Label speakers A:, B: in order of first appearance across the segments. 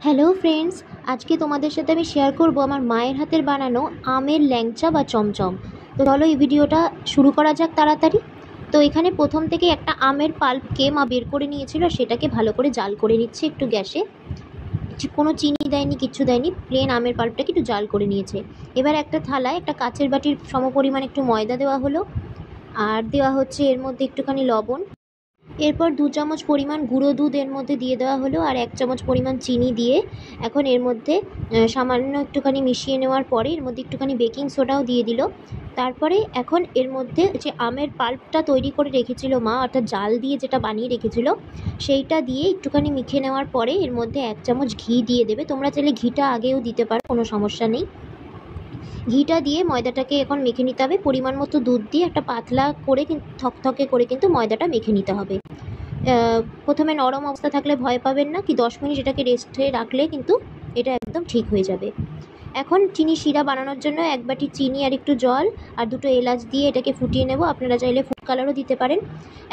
A: Hello friends, আজকে তোমাদের সাথে আমি শেয়ার করব আমার মায়ের হাতের বানানো আমের ল্যাংচা বা চমচম। তো চলো এই ভিডিওটা শুরু করা যাক তাড়াতাড়ি। তো এখানে প্রথম থেকে একটা আমের পাল্পকে মা বের করে নিয়েছিল, সেটাকে ভালো করে জাল করে নিচ্ছে একটু গ্যাসে। কোনো চিনি দেয়নি, কিচ্ছু দেয়নি, প্লেন আমের পাল্পটাকে একটু জাল করে নিয়েছে। এবার একটা থালায় একটা কাচের বাটির সমপরিমাণ একটু ময়দা দেওয়া হলো, আর দেওয়া হচ্ছে এর মধ্যে একটুখানি লবণ। এরপর 2 চামচ পরিমাণ গুঁড়ো দুধ এর মধ্যে দিয়ে দেওয়া হলো, আর 1 চামচ পরিমাণ চিনি দিয়ে এখন এর মধ্যে সামান্য একটুখানি মিশিয়ে নেওয়ার পরে এর মধ্যে একটুখানি বেকিং সোডাও দিয়ে দিল। তারপরে এখন এর মধ্যে যে আমের পাল্পটা তৈরি করে রেখেছিল মা, অর্থাৎ জাল দিয়ে যেটা বানিয়ে রেখেছিল, সেইটা দিয়ে একটুখানি মেখে নেওয়ার পরে এর মধ্যে 1 চামচ ঘি দিয়ে দেবে। তোমরা চাইলে ঘিটা আগেও দিতে পারো, কোনো সমস্যা নেই। ঘিটা দিয়ে ময়দাটাকে এখন মেখে নিতে হবে। পরিমাণ মতো দুধ দিয়ে একটা পাতলা করে থকথকে করে কিন্তু ময়দাটা মেখে নিতে হবে। প্রথমে নরম অবস্থা থাকলে ভয় পাবেন না, কি 10 মিনিট এটাকে রেস্টে রাখলে কিন্তু এটা একদম ঠিক হয়ে যাবে। এখন চিনি শিরা বানানোর জন্য 1 বাটি চিনি আর একটু জল আর 2টো এলাচ দিয়ে এটাকে ফুটিয়ে নেব। আপনারা চাইলে ফুড কালারও দিতে পারেন।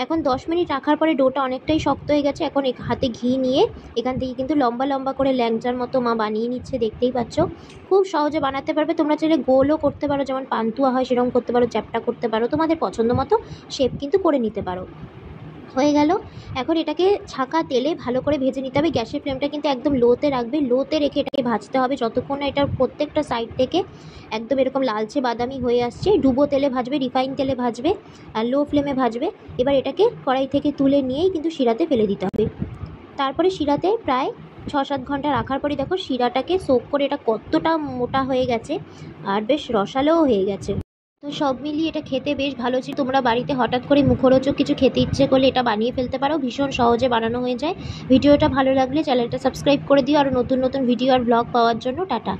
A: এখন 10 মিনিট রাখার পরে ডোটা অনেকটাই শক্ত হয়ে গেছে। এখন হাতে ঘি নিয়ে এখান থেকে কিন্তু লম্বা লম্বা করে ল্যাংচার মতো মা বানিয়ে নিচ্ছে, দেখতেই পাচ্ছ। খুব সহজে বানাতে পারবে। তোমরা চাইলে গোলও করতে পারো, যেমন পান্তুয়া হয় সেরকম করতে পারো, চ্যাপ্টা করতে পারো, তোমাদের পছন্দ মতো শেপ কিন্তু করে নিতে পারো। হয়ে গেল। এখন এটাকে ছাঁকা তেলে ভালো করে ভেজে নিতে হবে। গ্যাসের ফ্লেমটা কিন্তু একদম লোতে রাখবে। লোতে রেখে এটাকে ভাজতে হবে যতক্ষণ না এটার প্রত্যেকটা সাইড থেকে একদম এরকম লালচে বাদামি হয়ে আসছে। ডুবো তেলে ভাজবে, রিফাইন তেলে ভাজবে, আর লো ফ্লেমে ভাজবে। এবার এটাকে কড়াই থেকে তুলে নিয়েই কিন্তু শিরাতে ফেলে দিতে হবে। তারপরে শিরাতে প্রায় 6-7 ঘন্টা রাখার পরে দেখো শিরাটাকে সোক করে এটা কতটা মোটা হয়ে গেছে, আর বেশ রসালোও হয়ে গেছে। তো সব মিলিয়ে এটা খেতে বেশ ভালো ছিল। তোমরা বাড়িতে হঠাৎ করে মুখরোচক কিছু খেতে ইচ্ছে করলে এটা বানিয়ে ফেলতে পারো, ভীষণ সহজে বানানো হয়ে যায়। ভিডিওটা ভালো লাগলে চ্যানেলটা সাবস্ক্রাইব করে দিও, আর নতুন নতুন ভিডিও আর ব্লগ পাওয়ার জন্য। টাটা।